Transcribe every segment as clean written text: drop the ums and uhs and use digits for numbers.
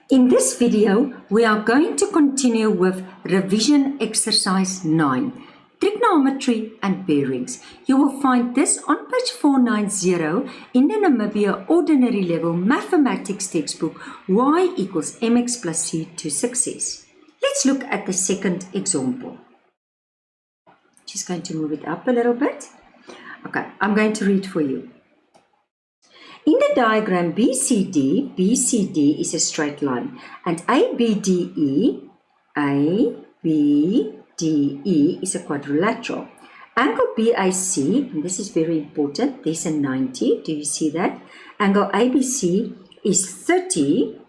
In this video, we are going to continue with revision exercise 9, trigonometry and bearings. You will find this on page 490 in the Namibia Ordinary Level Mathematics textbook, y equals mx plus c to success. Let's look at the second example. Just going to move it up a little bit. Okay, I'm going to read for you. In the diagram BCD is a straight line, and ABDE is a quadrilateral. Angle BAC, and this is very important, there's a 90, do you see that? Angle ABC is 30,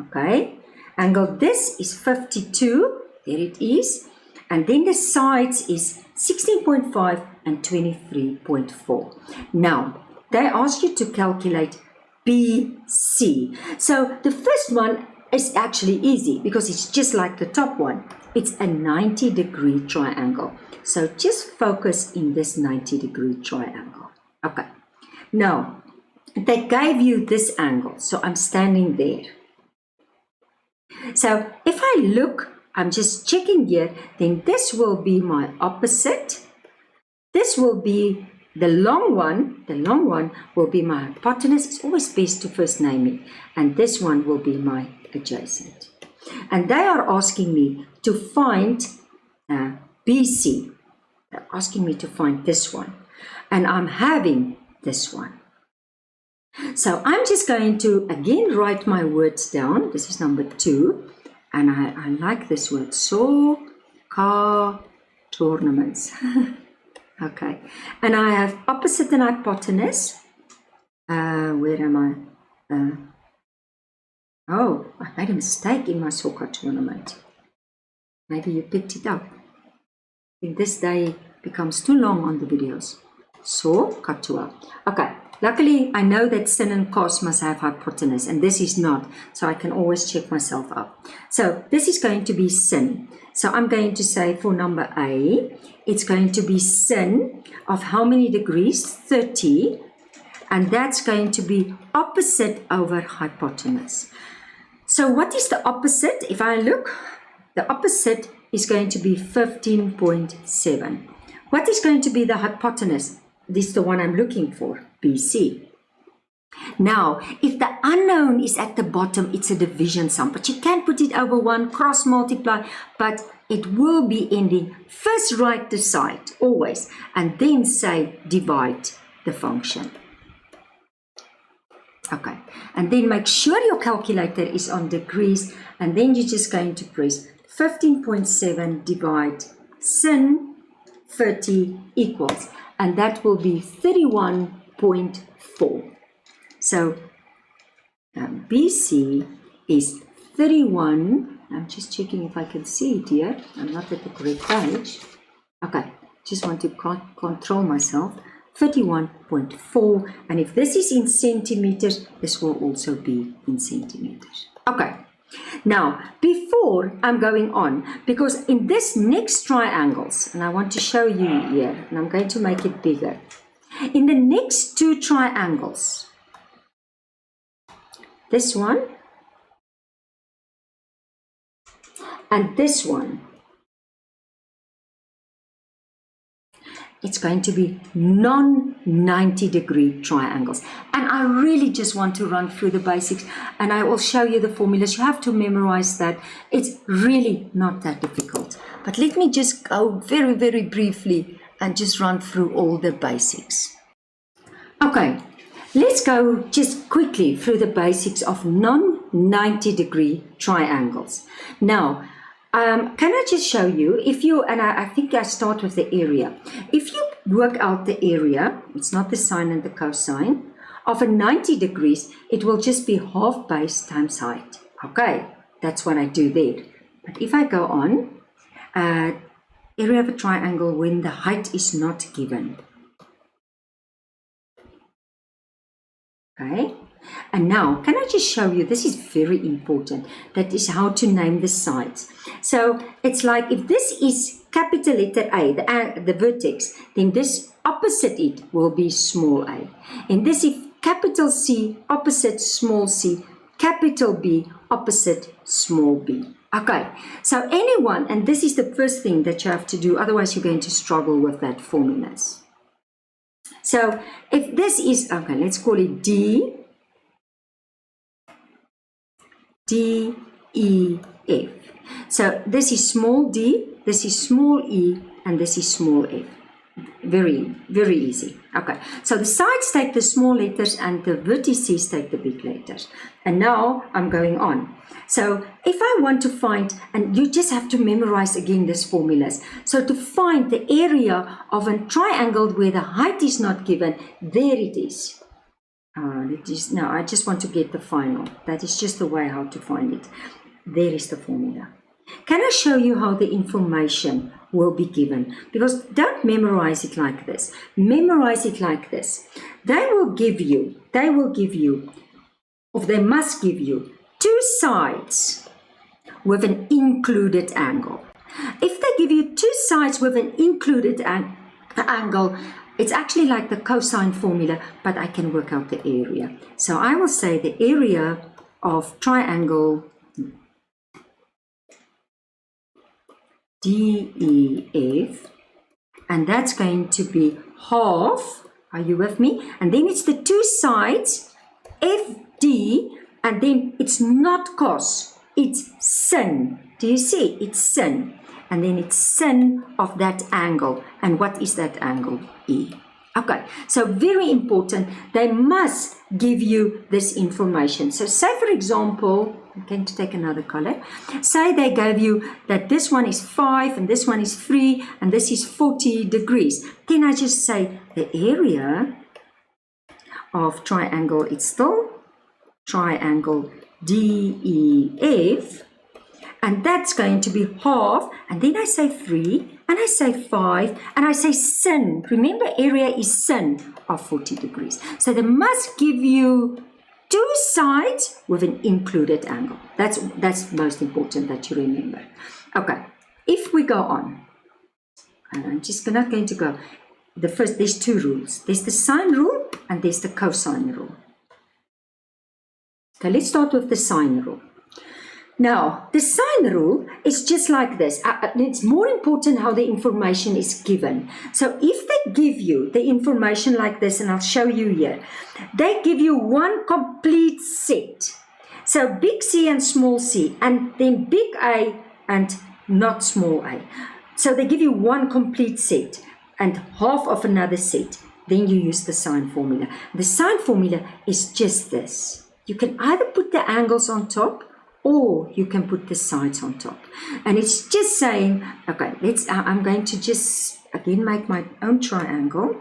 okay? Angle this is 52, there it is. And then the sides is 16.5 and 23.4. Now, they ask you to calculate BC. So the first one is actually easy because it's just like the top one. It's a 90-degree triangle. So just focus in this 90-degree triangle. Okay. Now, they gave you this angle. So I'm standing there. So if I look, I'm just checking here, then this will be my opposite. This will be the long one will be my hypotenuse. It's always best to first name it. And this one will be my adjacent. And they are asking me to find BC. They're asking me to find this one. And I'm having this one. So I'm just going to again write my words down. This is number 2. And I like this word. So, car, tournaments. Okay, and I have opposite and hypotenuse. Where am I? Oh, I made a mistake in my soccer tournament. Maybe you picked it up. In this day becomes too long on the videos. So, katua. Okay, luckily I know that sin and cos must have hypotenuse, and this is not, so I can always check myself up. So this is going to be sin. So I'm going to say for number A, it's going to be sin of how many degrees? 30. And that's going to be opposite over hypotenuse. So what is the opposite? If I look, the opposite is going to be 15.7. What is going to be the hypotenuse? This is the one I'm looking for, BC. Now, if the unknown is at the bottom, it's a division sum, but you can put it over 1, cross multiply, but it will be ending first write the side, always, and then say divide the function. Okay, and then make sure your calculator is on degrees, and then you're just going to press 15.7 divide sin 30 equals, and that will be 31.4. So BC is 31. I'm just checking if I can see it here. I'm not at the correct page. Okay, just want to control myself. 31.4. And if this is in centimeters, this will also be in centimeters. Okay, now before I'm going on, because in this next triangles, and I want to show you here, and I'm going to make it bigger. In the next two triangles, this one and this one, it's going to be non-90-degree triangles. And I really just want to run through the basics, and I will show you the formulas. You have to memorize that. It's really not that difficult. But let me just go very, very briefly and just run through all the basics. Okay. Let's go just quickly through the basics of non-90-degree triangles. Now, can I just show you, if you, and I think I start with the area. If you work out the area, it's not the sine and the cosine, of a 90 degrees, it will just be half base times height. Okay, that's what I do there. But if I go on, area of a triangle when the height is not given. Okay, and now can I just show you, this is very important, that is how to name the sides. So it's like if this is capital letter A, the vertex, then this opposite it will be small a. And this, if capital C opposite small c, capital B opposite small b. Okay, so anyone, and this is the first thing that you have to do, otherwise you're going to struggle with that formulas. So if this is, okay, let's call it D, E, F. So this is small d, this is small e, and this is small f. Very, very easy. Okay, so the sides take the small letters and the vertices take the big letters. And now I'm going on. So if I want to find, and you just have to memorize again these formulas. So to find the area of a triangle where the height is not given, there it is. No, I just want to get the final. That is just the way how to find it. There is the formula. Can I show you how the information will be given? Because don't memorize it like this. Memorize it like this. They must give you two sides with an included angle. If they give you two sides with an included angle, it's actually like the cosine formula, but I can work out the area. So I will say the area of triangle DEF, and that's going to be half, are you with me? And then it's the two sides, FD, and then it's not cos, it's sin. Do you see? It's sin. And then it's sin of that angle. And what is that angle? E. Okay, so very important, they must give you this information. So say for example, I'm going to take another color. Say they gave you that this one is 5 and this one is 3 and this is 40 degrees. Then I just say the area of triangle, it's still triangle DEF, and that's going to be half, and then I say 3 and I say 5 and I say sin. Remember, area is sin of 40 degrees. So they must give you two sides with an included angle. That's most important that you remember. Okay, if we go on, and I'm just not going to go, there's two rules. There's the sine rule and there's the cosine rule. Okay, let's start with the sine rule. Now, the sine rule is just like this. It's more important how the information is given. So if they give you the information like this, and I'll show you here, they give you one complete set. So big C and small c, and then big A and not small a. So they give you one complete set and half of another set. Then you use the sine formula. The sine formula is just this. You can either put the angles on top, or you can put the sides on top. And it's just saying, okay, I'm going to just again make my own triangle.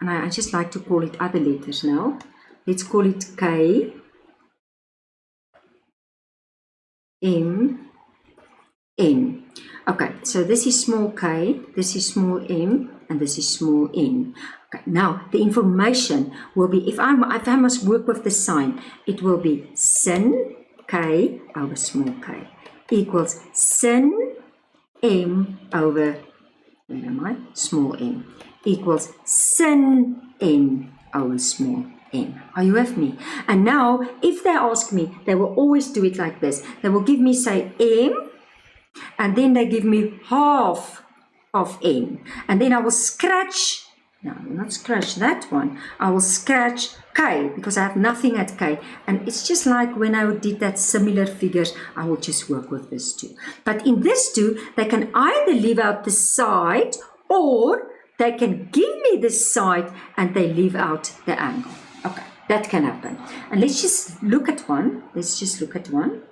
And I just like to call it other letters now. Let's call it K, M, N. Okay, so this is small k, this is small m, and this is small n. Okay, now the information will be, if I must work with the sign, it will be sin k over small k equals sin m over, where am I? Small m equals sin n over small n. Are you with me? And now, if they ask me, they will always do it like this. They will give me, say, m, and then they give me half of n. And then I will scratch, no, not scratch that one. I will scratch k, because I have nothing at k. And it's just like when I did that similar figures, I will just work with this too. But in this too, they can either leave out the side, or they can give me the side and they leave out the angle. Okay, that can happen. And let's just look at one. Let's just look at one.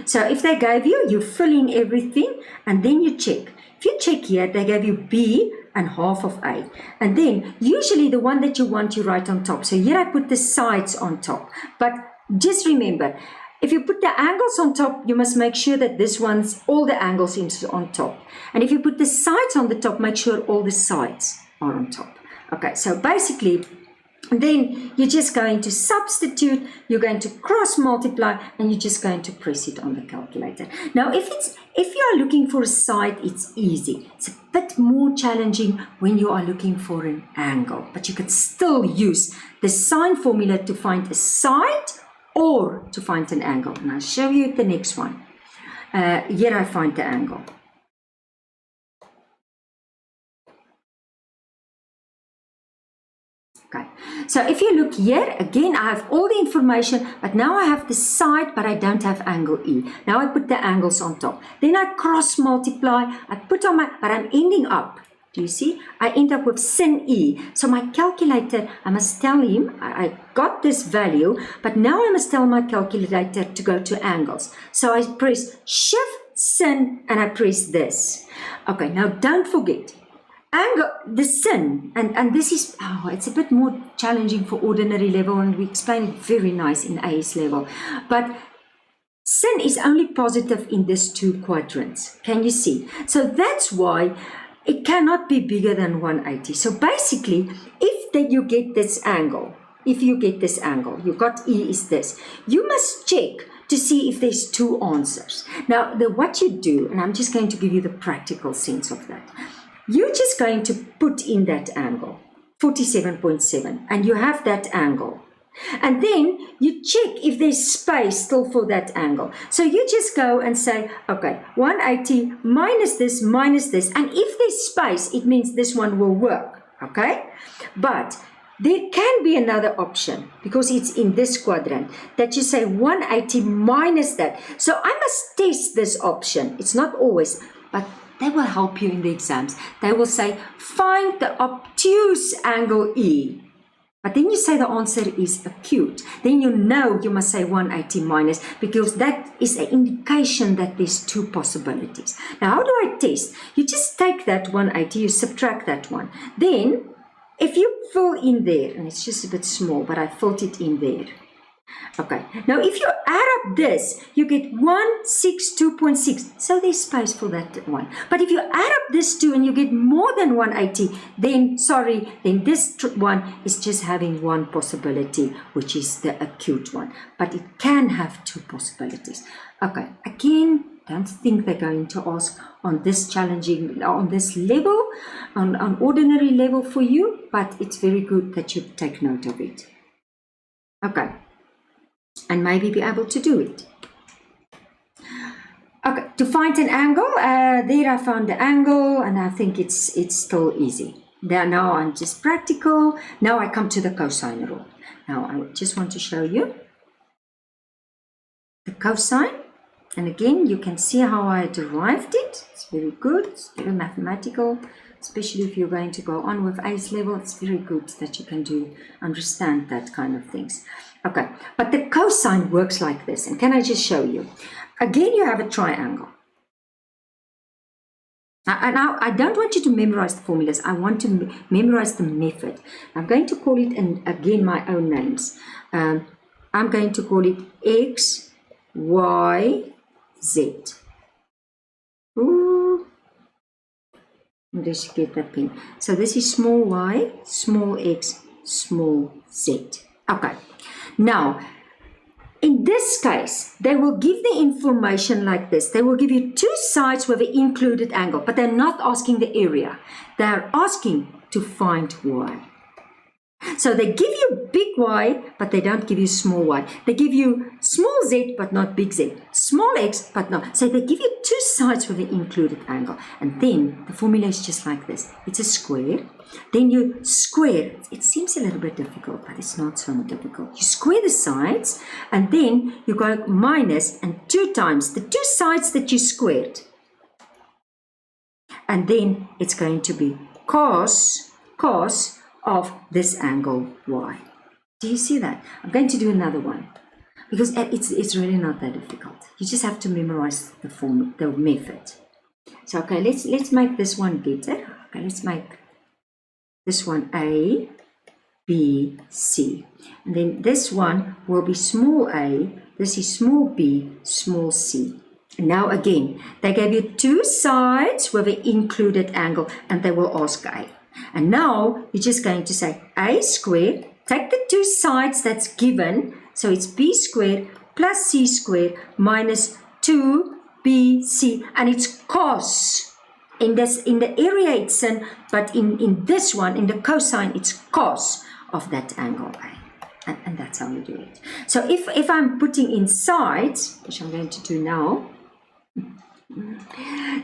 So if they gave you, you fill in everything and then you check. If you check here, they gave you B and half of A. And then usually the one that you want, you write on top. So here I put the sides on top. But just remember, if you put the angles on top, you must make sure that this one's, all the angles is on top. And if you put the sides on the top, make sure all the sides are on top. Okay, so basically, then you're just going to substitute, you're going to cross multiply, and you're just going to press it on the calculator. Now, if you are looking for a side, it's easy. It's a bit more challenging when you are looking for an angle, but you can still use the sine formula to find a side or to find an angle. And I'll show you the next one. Here I find the angle. Okay, so if you look here, again, I have all the information, but now I have the side, but I don't have angle E. Now I put the angles on top. Then I cross multiply, I put on my, but I'm ending up. Do you see? I end up with sin E. So my calculator, I must tell him, I got this value, but now I must tell my calculator to go to angles. So I press Shift, Sin, and I press this. Okay, now don't forget, angle, the sin, and this is, it's a bit more challenging for ordinary level, and we explain it very nice in AS level. But sin is only positive in these two quadrants. Can you see? So that's why it cannot be bigger than 180. So basically, if you get this angle, you got E is this, you must check to see if there's two answers. Now, what you do, and I'm just going to give you the practical sense of that. You're just going to put in that angle, 47.7, and you have that angle. And then you check if there's space still for that angle. So you just go and say, okay, 180 minus this, and if there's space, it means this one will work, okay? But there can be another option, because it's in this quadrant, that you say 180 minus that. So I must test this option. It's not always, but they will help you in the exams. They will say, find the obtuse angle E. But then you say the answer is acute. Then you know you must say 180 minus, because that is an indication that there's two possibilities. Now, how do I test? You just take that 180, you subtract that one. Then, if you fill in there, and it's just a bit small, but I filled it in there. Okay, now if you add up this, you get 162.6. So there's space for that one. But if you add up this two and you get more than 180, then this one is just having one possibility, which is the acute one. But it can have two possibilities. Okay, again, don't think they're going to ask on this challenging, on this level, on ordinary level for you, but it's very good that you take note of it. Okay. And maybe be able to do it. Okay, to find an angle, there I found the angle, and I think it's still easy. Now I'm just practical. Now I come to the cosine rule. Now I just want to show you the cosine. And again, you can see how I derived it. It's very good. It's very mathematical, especially if you're going to go on with AS level. It's very good that you can understand that kind of things. Okay, but the cosine works like this. And can I just show you? Again, you have a triangle. Now, I don't want you to memorize the formulas. I want to memorize the method. I'm going to call it, and again, my own names. I'm going to call it X, Y, Z. Ooh. Let's get that pen. So this is small y, small x, small z. Okay. Now, in this case, they will give the information like this. They will give you two sides with an included angle, but they're not asking the area. They're asking to find y. So they give you big Y, but they don't give you small y. They give you small z, but not big z. Small x, but not. So they give you two sides with an included angle. And then the formula is just like this. It's a square. Then you square. It seems a little bit difficult, but it's not so difficult. You square the sides, and then you go minus and 2 times the two sides that you squared. And then it's going to be cos of this angle y. Do you see that? I'm going to do another one, because it's really not that difficult. You just have to memorize the method. So okay, let's make this one better. Okay, let's make this one A, B, C. And then this one will be small a, this is small b, small c. And now again, they gave you two sides with an included angle, and they will ask A. And now you're just going to say a squared, take the two sides that's given, so it's b squared plus c squared minus 2bc, and it's cos. In the area it's sin, but in this one, in the cosine, it's cos of that angle A. And that's how we do it. So if I'm putting in sides, which I'm going to do now,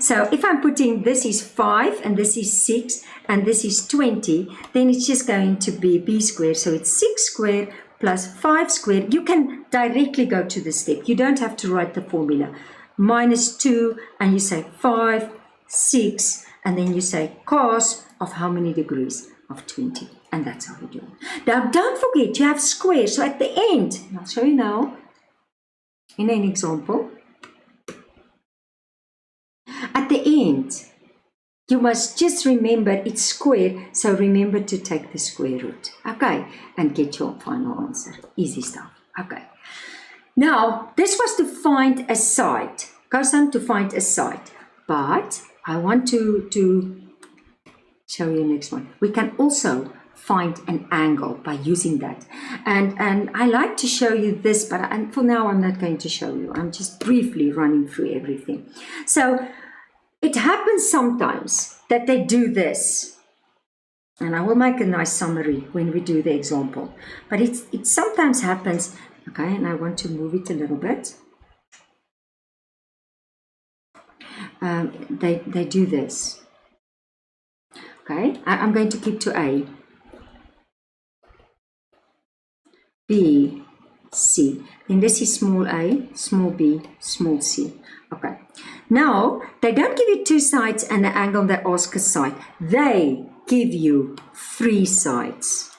so if I'm putting this is 5 and this is 6 and this is 20, then it's just going to be b squared. So it's 6 squared plus 5 squared. You can directly go to the step. You don't have to write the formula. Minus 2, and you say 5, 6, and then you say cos of how many degrees? Of 20. And that's how we do it. Now don't forget, you have squares. So at the end, I'll show you now in an example. At the end, you must just remember it's squared, so remember to take the square root, okay, and get your final answer. Easy stuff, okay. Now, this was to find a side, cosine to find a side, but I want to show you the next one. We can also find an angle by using that, and I like to show you this, but for now I'm not going to show you. I'm just briefly running through everything. So it happens sometimes that they do this, and I will make a nice summary when we do the example, but it sometimes happens, okay, and I want to move it a little bit. They do this, okay. I'm going to keep to A, B, C, then this is small a, small b, small c. Okay, now they don't give you two sides and an angle, they ask a side. They give you three sides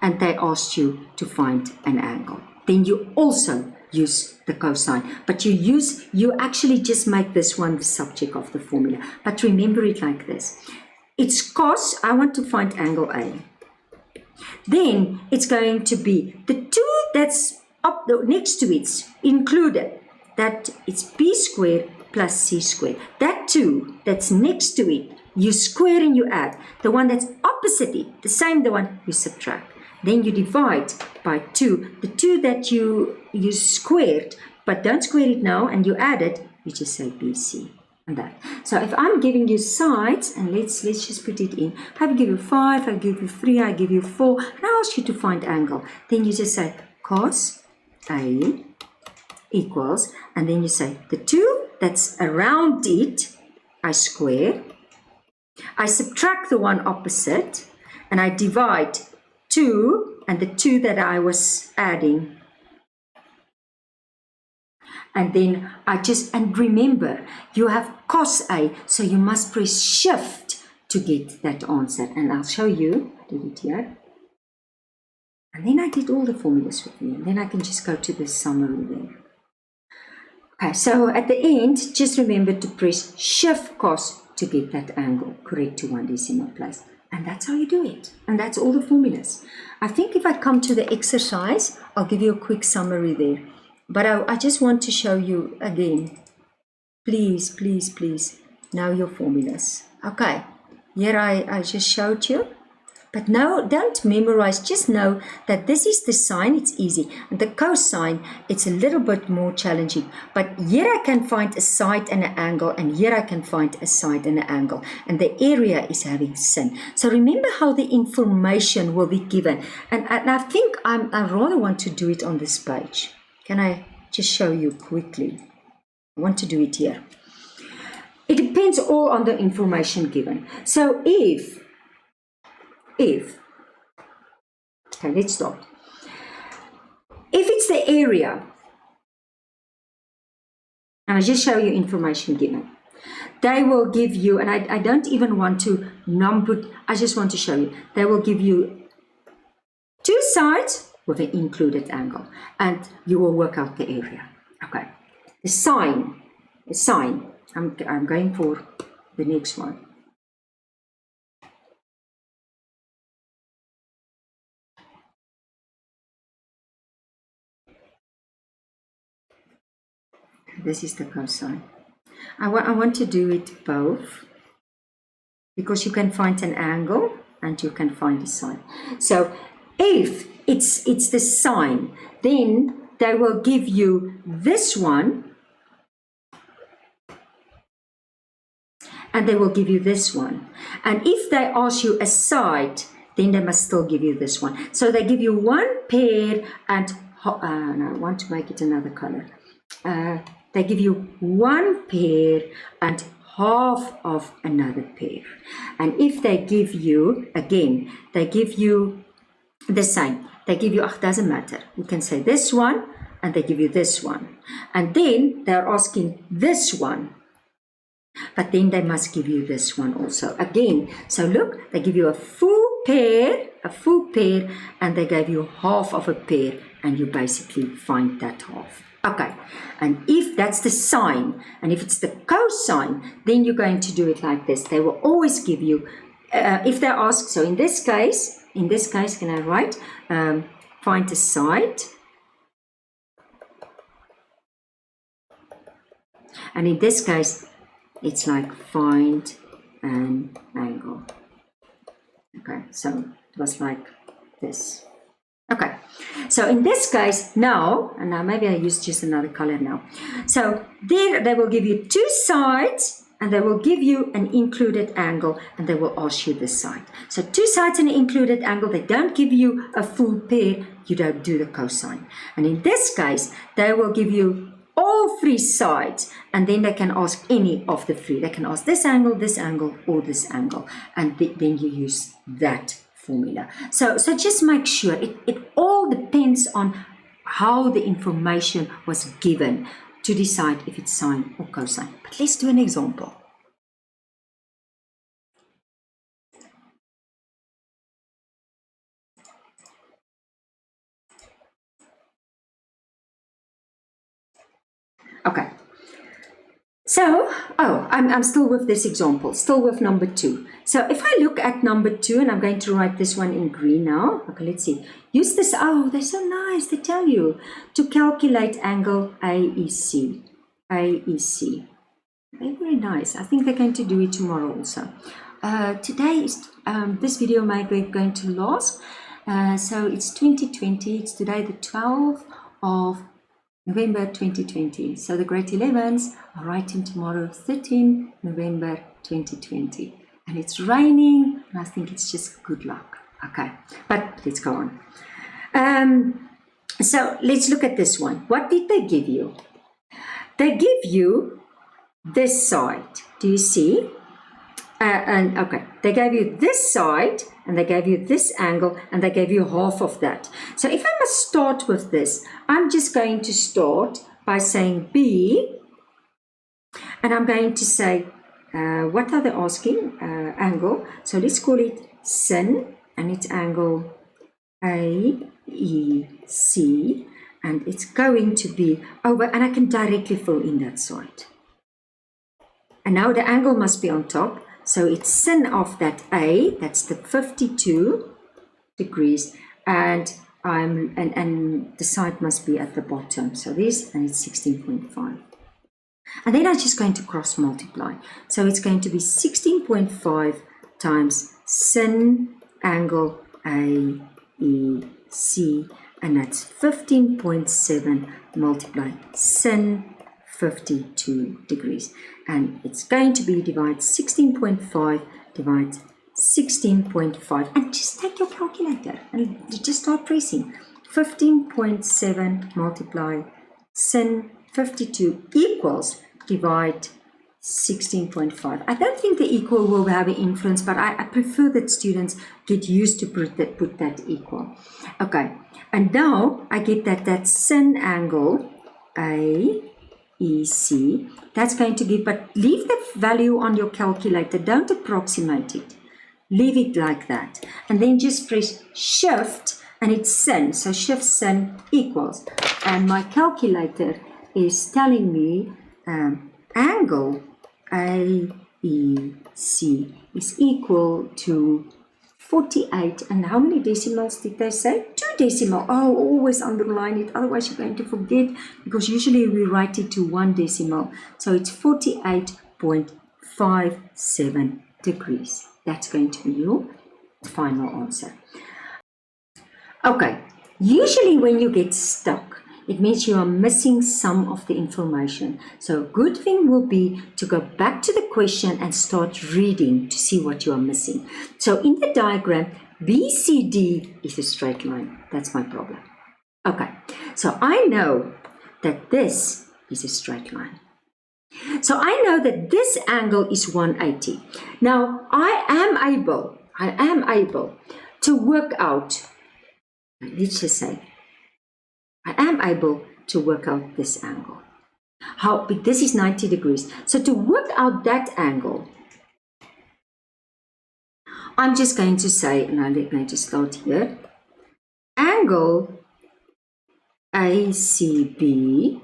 and they ask you to find an angle. Then you also use the cosine, but you actually just make this one the subject of the formula. But remember it like this. It's cos, I want to find angle A. Then it's going to be the two that's up next to it included. That it's b squared plus c squared. That two that's next to it, you square and you add. The one that's opposite it, the same the one you subtract. Then you divide by 2. The 2 that you squared, but don't square it now, and you add it, you just say BC. And that. So if I'm giving you sides, and let's just put it in. I give you 5, I give you 3, I give you 4, and I ask you to find angle. Then you just say cos A equals, and then you say the 2 that's around it, I square. I subtract the one opposite, and I divide 2 and the 2 that I was adding. And then and remember, you have cos A, so you must press shift to get that answer. And I'll show you, I did it here. And then I did all the formulas with you. And then I can just go to the summary there. Okay, so at the end, just remember to press shift cos to get that angle correct to 1 decimal place. And that's how you do it. And that's all the formulas. I think if I come to the exercise, I'll give you a quick summary there. But I just want to show you again. Please, please, please, know your formulas. Okay, here I just showed you. But no, don't memorize. Just know that this is the sine. It's easy. And the cosine, it's a little bit more challenging. But here I can find a side and an angle. And here I can find a side and an angle. And the area is having sin. So remember how the information will be given. And I think I rather want to do it on this page. Can I just show you quickly? I want to do it here. It depends all on the information given. So if, okay, let's start. If it's the area, and I just show you information given, they will give you, and I don't even want to number, I just want to show you, they will give you two sides with an included angle, and you will work out the area. Okay, the sine, I'm going for the next one. This is the cosine. I want to do it both because you can find an angle and you can find a sine. So if it's the sine, then they will give you this one and they will give you this one. And if they ask you a side, then they must still give you this one. So they give you one pair and, no, I want to make it another color. They give you one pair and half of another pair. And if they give you, again, they give you the same. They give you, doesn't matter. You can say this one, and they give you this one. And then they're asking this one. But then they must give you this one also. Again, so look, they give you a full pair, and they gave you half of a pair, and you basically find that half. Okay, and if that's the sine, and if it's the cosine, then you're going to do it like this. They will always give you, if they ask, so in this case, can I write, find the side, and in this case, it's like find an angle. Okay, so it was like this. Okay, so in this case now, and now maybe I use just another color now. So there they will give you two sides, and they will give you an included angle, and they will ask you this side. So two sides and an included angle, they don't give you a full pair, you don't do the cosine. And in this case, they will give you all three sides, and then they can ask any of the three. They can ask this angle, or this angle, and then you use that formula. So just make sure it all depends on how the information was given to decide if it's sine or cosine. But let's do an example. Okay. So, I'm still with this example, still with number 2. So if I look at number 2, and I'm going to write this one in green now. Okay, let's see. Use this, they're so nice, they tell you to calculate angle AEC. AEC. They're very nice. I think they're going to do it tomorrow also. Today, this video might be going to last. So it's 2020, it's today the 12th of November 2020. So the grade 11s are writing tomorrow, 13 November 2020. And it's raining, and I think it's just good luck. Okay, but let's go on. So let's look at this one. What did they give you? They give you this side. Do you see? Okay, they gave you this side, and they gave you this angle, and they gave you half of that. So if I must start with this, I'm just going to start by saying B, and I'm going to say, what are they asking? Angle. So let's call it sin, and it's angle AEC, and it's going to be over, and I can directly fill in that side. And now the angle must be on top. So it's sin of that A, that's the 52 degrees, and the side must be at the bottom. So this, and it's 16.5. And then I'm just going to cross multiply. So it's going to be 16.5 times sin angle AEC, and that's 15.7 multiplied sin 52 degrees, and it's going to be divide 16.5 divide 16.5, and just take your calculator and just start pressing. 15.7 multiply sin 52 equals divide 16.5. I don't think the equal will have an influence, but I prefer that students get used to put that equal. Okay, and now I get that sin angle AEC, that's going to give, but leave the value on your calculator, don't approximate it, leave it like that, and then just press shift, and it's sin, so shift sin equals, and my calculator is telling me angle AEC is equal to 48, and how many decimals did they say? 2 decimal. Oh, always underline it, otherwise you're going to forget, because usually we write it to 1 decimal. So it's 48.57 degrees. That's going to be your final answer. Okay, usually when you get stuck, it means you are missing some of the information. So a good thing will be to go back to the question and start reading to see what you are missing. So in the diagram, BCD is a straight line. That's my problem. Okay, so I know that this is a straight line. So I know that this angle is 180. Now I am able to work out, let's just say, I am able to work out this angle. How big? This is 90 degrees. So to work out that angle, I'm just going to say, and I'm going to start here, angle ACB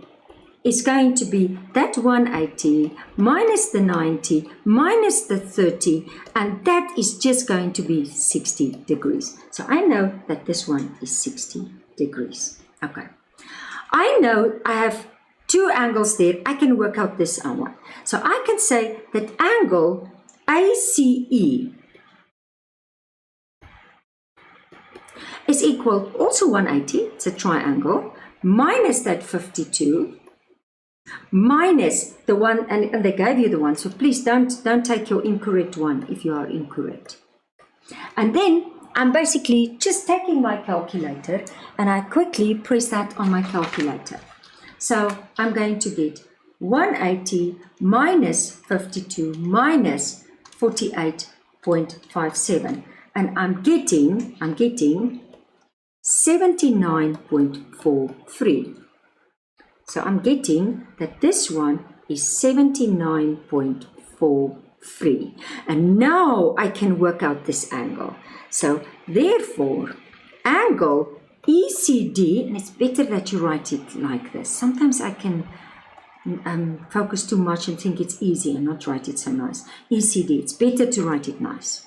is going to be that 180 minus the 90 minus the 30, and that is just going to be 60 degrees. So I know that this one is 60 degrees. Okay. I know I have two angles there. I can work out this one. So I can say that angle ACE is equal also 180, it's a triangle, minus that 52, minus the one, and they gave you the one, so please don't take your incorrect one if you are incorrect. And then I'm basically just taking my calculator and I quickly press that on my calculator. So I'm going to get 180 minus 52 minus 48.57, and I'm getting 79.43. So I'm getting that this one is 79.43. And now I can work out this angle. So therefore, angle ECD, and it's better that you write it like this. Sometimes I can focus too much and think it's easy and not write it so nice. ECD, it's better to write it nice.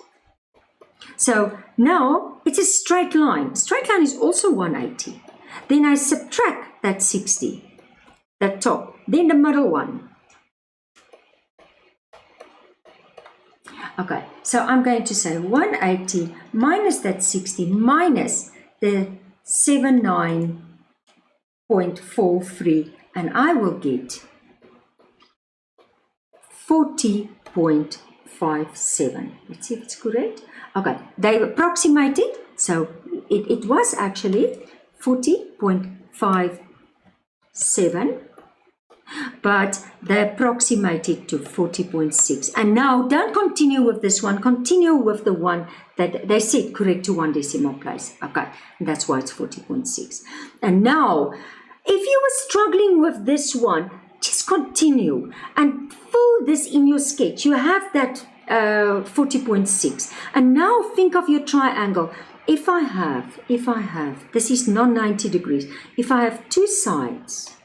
So now it's a straight line. Straight line is also 180. Then I subtract that 60, that top, then the middle one. Okay, so I'm going to say 180 minus that 60 minus the 79.43, and I will get 40.57. Let's see if it's correct. Okay, they approximated, so it was actually 40.57, but they approximated to 40.6. And now don't continue with this one, continue with the one that they said correct to one decimal place. Okay, and that's why it's 40.6. And now, if you were struggling with this one, just continue and fill this in your sketch. You have that 40.6. And now think of your triangle. If I have, this is not 90 degrees. If I have two sides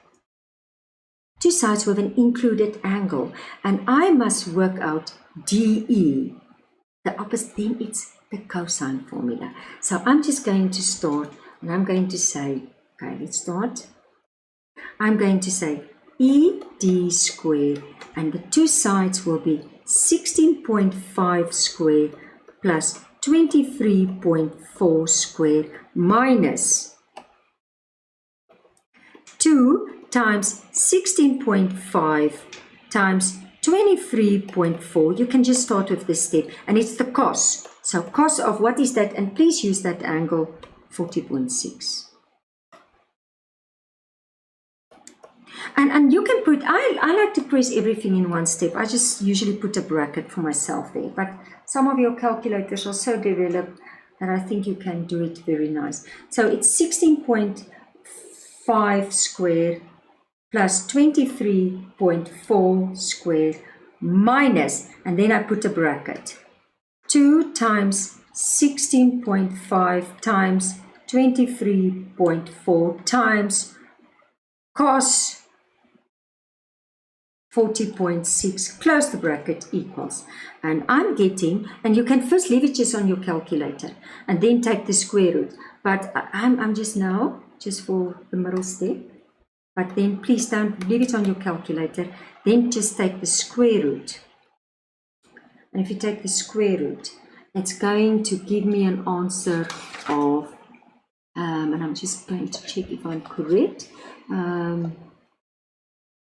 with an included angle, and I must work out DE, the opposite, then it's the cosine formula. So I'm just going to start, and I'm going to say, okay, let's start. I'm going to say ED squared, and the two sides will be 16.5 squared plus 23.4 squared minus 2 times 16.5 times 23.4. You can just start with this step, and it's the cos. So cos of what is that? And please use that angle 40.6. And you can put, I like to press everything in one step. I just usually put a bracket for myself there. But some of your calculators are so developed that I think you can do it very nice. So it's 16.5 squared plus 23.4 squared minus, and then I put a bracket, 2 times 16.5 times 23.4 times cos 40.6, close the bracket, equals. And I'm getting, and you can first leave it just on your calculator and then take the square root. But I'm just now, just for the middle step, but then please don't leave it on your calculator, then just take the square root. And if you take the square root, it's going to give me an answer of, and I'm just going to check if I'm correct.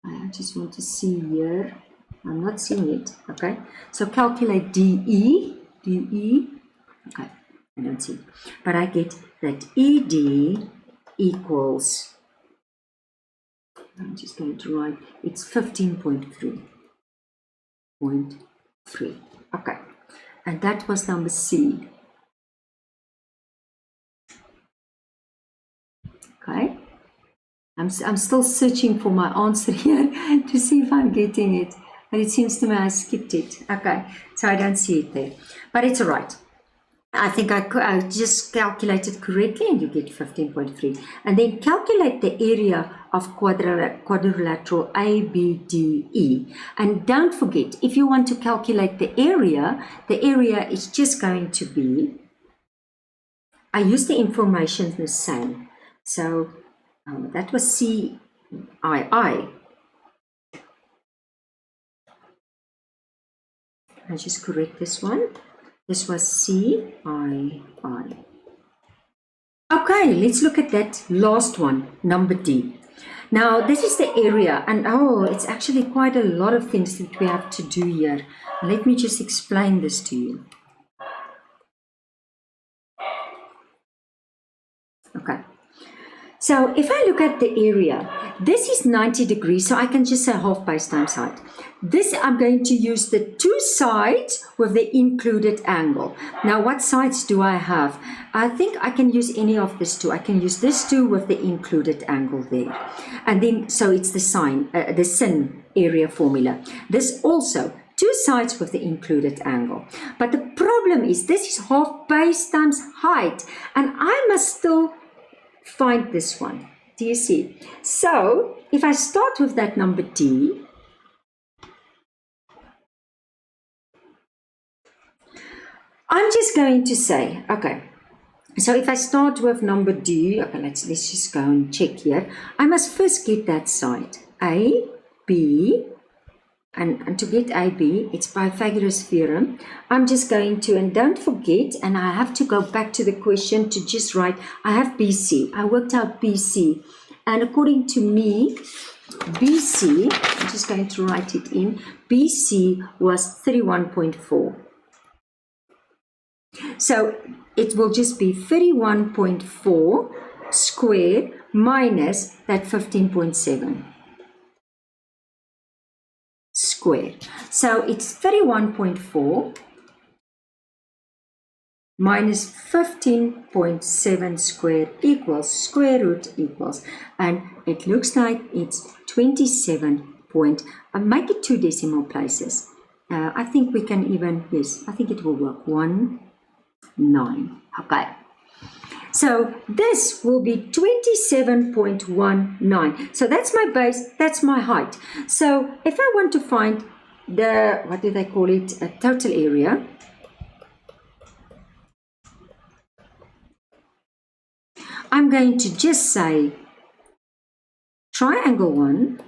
I just want to see here. I'm not seeing it. Okay. So calculate DE. Okay. I don't see. But I get that ED equals, I'm just going to write, it's 15.3. Okay. And that was number C. Okay. I'm still searching for my answer here to see if I'm getting it. But it seems to me I skipped it. Okay. So I don't see it there. But it's all right. I think I just calculated correctly, and you get 15.3. And then calculate the area of quadrilateral ABDE. And don't forget, if you want to calculate the area is just going to be, I use the information the same. So that was CII. I just correct this one. This was CII. Okay, let's look at that last one, number D. Now, this is the area, and it's actually quite a lot of things that we have to do here. Let me just explain this to you. Okay. So if I look at the area, this is 90 degrees, so I can just say half base times height. This, I'm going to use the two sides with the included angle. Now, what sides do I have? I think I can use any of this two. I can use this two with the included angle there. And then, so it's the sine area formula. This also, two sides with the included angle. But the problem is, this is half base times height, and I must still find this one. Do you see? So if I start with that number D, I'm just going to say, okay, so if I start with number D, okay, let's just go and check here. I must first get that side, A, B, and to get AB, it's Pythagoras theorem. I'm just going to, and don't forget, and I have to go back to the question to just write, I have BC. I worked out BC. And according to me, BC, I'm just going to write it in, BC was 31.4. So it will just be 31.4 squared minus that 15.7. Squared. So it's 31.4 minus 15.7 squared equals square root equals, and it looks like it's 27 point, make it two decimal places. I think we can even, yes, I think it will work, 19. Okay. So this will be 27.19. So that's my base, that's my height. So if I want to find the, what do they call it, a total area, I'm going to just say triangle 1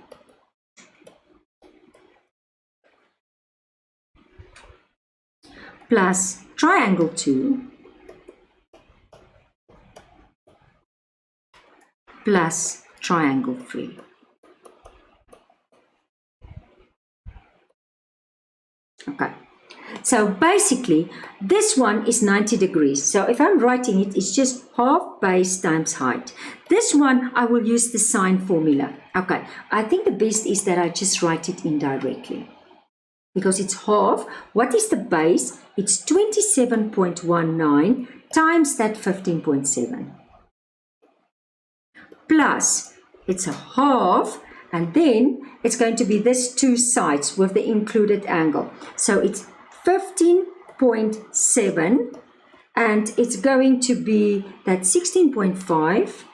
plus triangle 2 plus triangle 3. Okay, so basically this one is 90 degrees. So if I'm writing it, it's just half base times height. This one, I will use the sine formula. Okay, I think the best is that I just write it indirectly, because it's half. What is the base? It's 27.19 times that 15.7. Plus, it's a half, and then it's going to be this two sides with the included angle. So it's 15.7, and it's going to be that 16.5.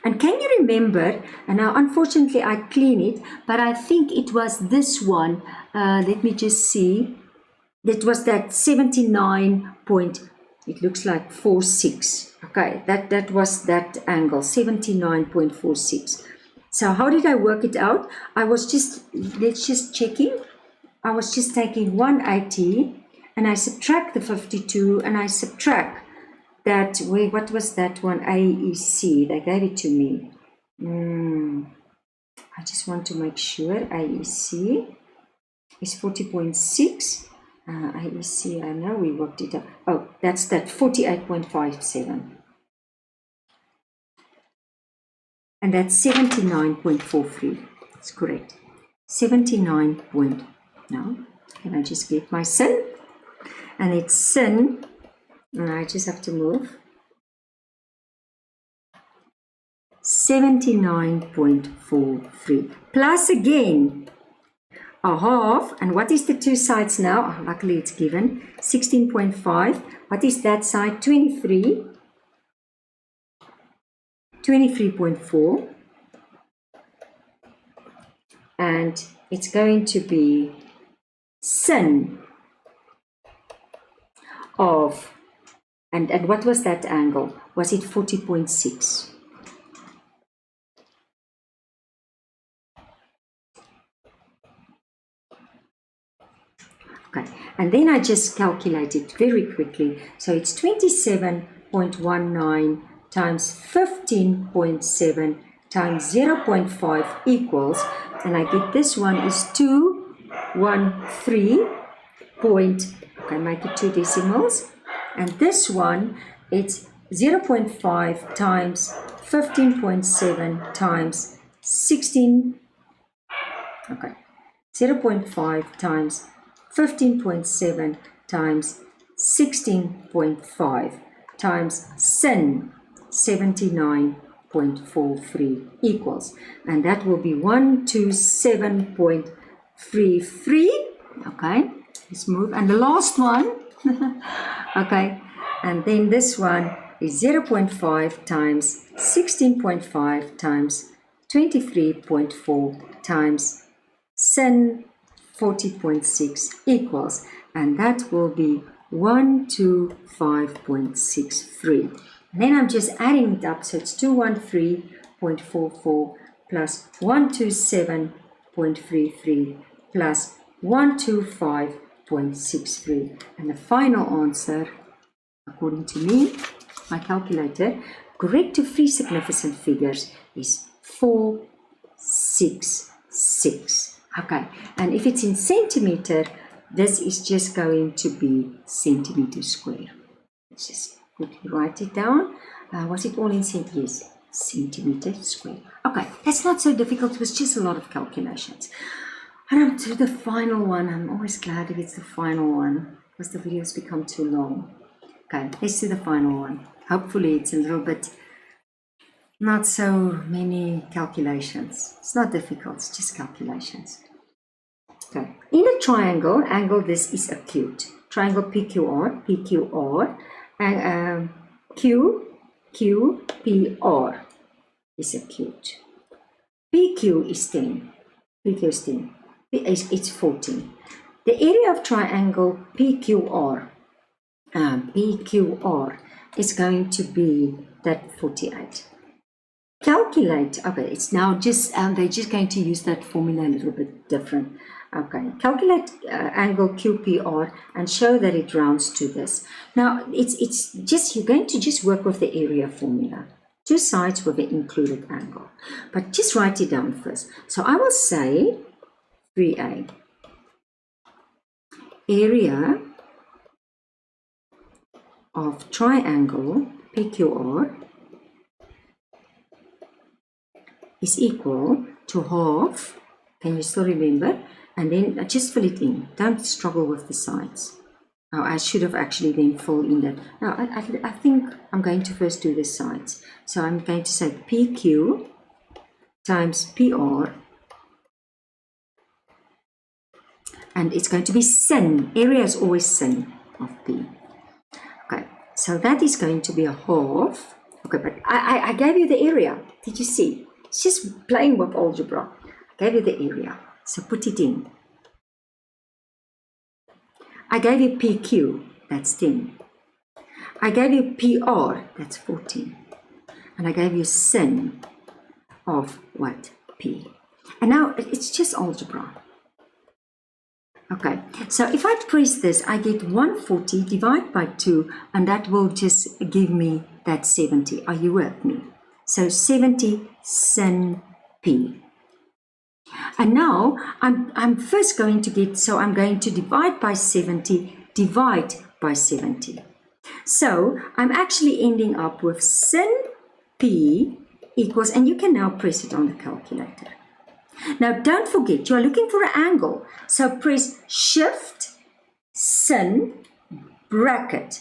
And can you remember, and now unfortunately I clean it, but I think it was this one, let me just see, that was that 79 point, it looks like 46. Okay, that was that angle, 79.46. So how did I work it out? I was just, let's just checking. I was just taking 180 and I subtract the 52 and I subtract that, wait, what was that one? AEC, they gave it to me. I just want to make sure AEC is 40.6 AEC, I know we worked it out. Oh, that's that 48.57. And that's 79.43. That's correct. 79 point. Now, can I just get my sin? And it's sin, and I just have to move. 79.43. Plus again, a half. And what is the two sides now? Oh, luckily it's given. 16.5. What is that side? 23. 23.4. And it's going to be sin of, and what was that angle? Was it 40.6? Okay, and then I just calculated very quickly. So it's 27.19 times 15.7 times 0.5 equals, and I get this one is 213 point, okay, make it 2 decimals, and this one it's 0.5 times 15.7 times 16, okay, 0.5 times 15.7 times 16.5 times sin 79.43 equals, and that will be 127.33. Okay, let's move, and the last one okay, and then this one is 0.5 times 16.5 times 23.4 times sin 40.6 equals, and that will be 125.63. And then I'm just adding it up, so it's 213.44 plus 127.33 plus 125.63, and the final answer, according to me, my calculator, correct to three significant figures is 466. Okay, and if it's in centimeter, this is just going to be centimeter square. Let's just quickly write it down. Was it all in centimeters? Yes, centimeter square. Okay, that's not so difficult. It was just a lot of calculations. And I'm to the final one. I'm always glad if it's the final one, because the videos become too long. Okay, let's do the final one. Hopefully it's a little bit, not so many calculations. It's not difficult, it's just calculations. Okay, in a triangle, angle this is acute. Triangle PQR, and QQPR is acute. PQ is 10. PQ is 10. It's 14. The area of triangle PQR is going to be that 48. Calculate, okay, it's now just, they're just going to use that formula a little bit different. Okay, calculate angle QPR and show that it rounds to this. Now, it's just, you're going to just work with the area formula. Two sides with the included angle. But just write it down first. So I will say 3A. Area of triangle PQR is equal to half, can you still remember? And then just fill it in. Don't struggle with the sides. Oh, I should have actually then filled in that. Now, I think I'm going to first do the sides. So I'm going to say PQ times PR, and it's going to be sin. Area is always sin of P. Okay, so that is going to be a half. Okay, but I gave you the area. Did you see? It's just playing with algebra. I gave you the area, so put it in. I gave you PQ, that's 10. I gave you PR, that's 14. And I gave you sin of what? P. And now it's just algebra. Okay, so if I press this, I get 140 divided by 2, and that will just give me that 70. Are you with me? So 70 sin P. And now I'm first going to get, so I'm going to divide by 70, divide by 70. So I'm actually ending up with sin p equals, and you can now press it on the calculator. Now don't forget, you're looking for an angle. So press shift, sin, bracket,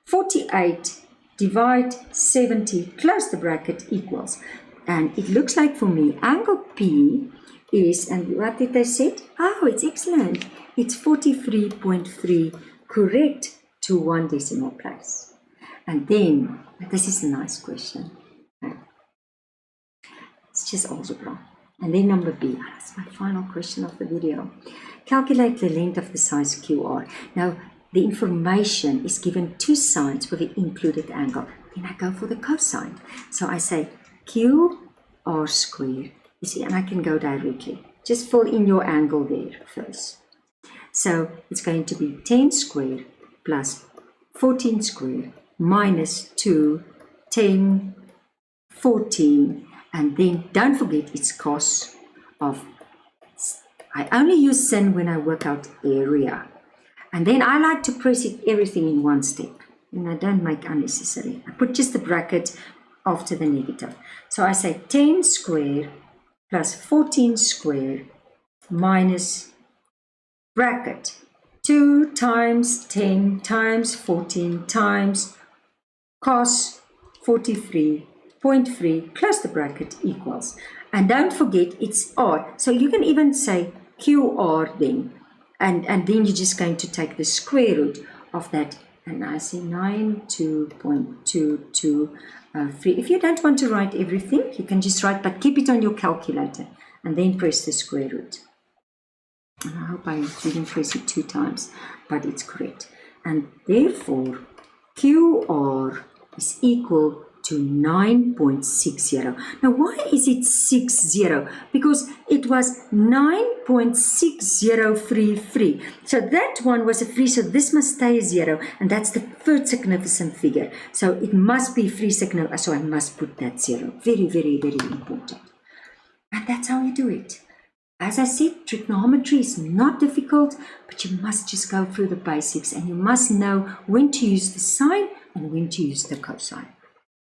48, divide 70, close the bracket, equals. And it looks like for me, angle P is, and what did they say? Oh, it's excellent. It's 43.3, correct to 1 decimal place. And then, this is a nice question. It's just algebra. And then number B, that's my final question of the video. Calculate the length of the size QR. Now, the information is given two sides with the included angle. Then I go for the cosine. So I say QR squared. You see, and I can go directly. Just fill in your angle there first. So it's going to be 10 squared plus 14 squared minus 2, 10, 14. And then don't forget it's cos of, I only use sin when I work out area. And then I like to press it everything in one step. And I don't make unnecessary. I put just the bracket after the negative. So I say 10 squared plus 14 squared minus bracket 2 times 10 times 14 times cos 43.3 close the bracket equals. And don't forget it's R. So you can even say QR then. And then you're just going to take the square root of that. And I say 92.223. If you don't want to write everything, you can just write, but keep it on your calculator. And then press the square root. And I hope I didn't press it 2 times, but it's correct. And therefore, QR is equal to 9.60. Now, why is it 60? Because it was 9.6033. So that one was a 3, so this must stay a 0, and that's the third significant figure. So it must be 3 significant, so I must put that 0. Very, very, very important. And that's how you do it. As I said, trigonometry is not difficult, but you must just go through the basics, and you must know when to use the sine and when to use the cosine.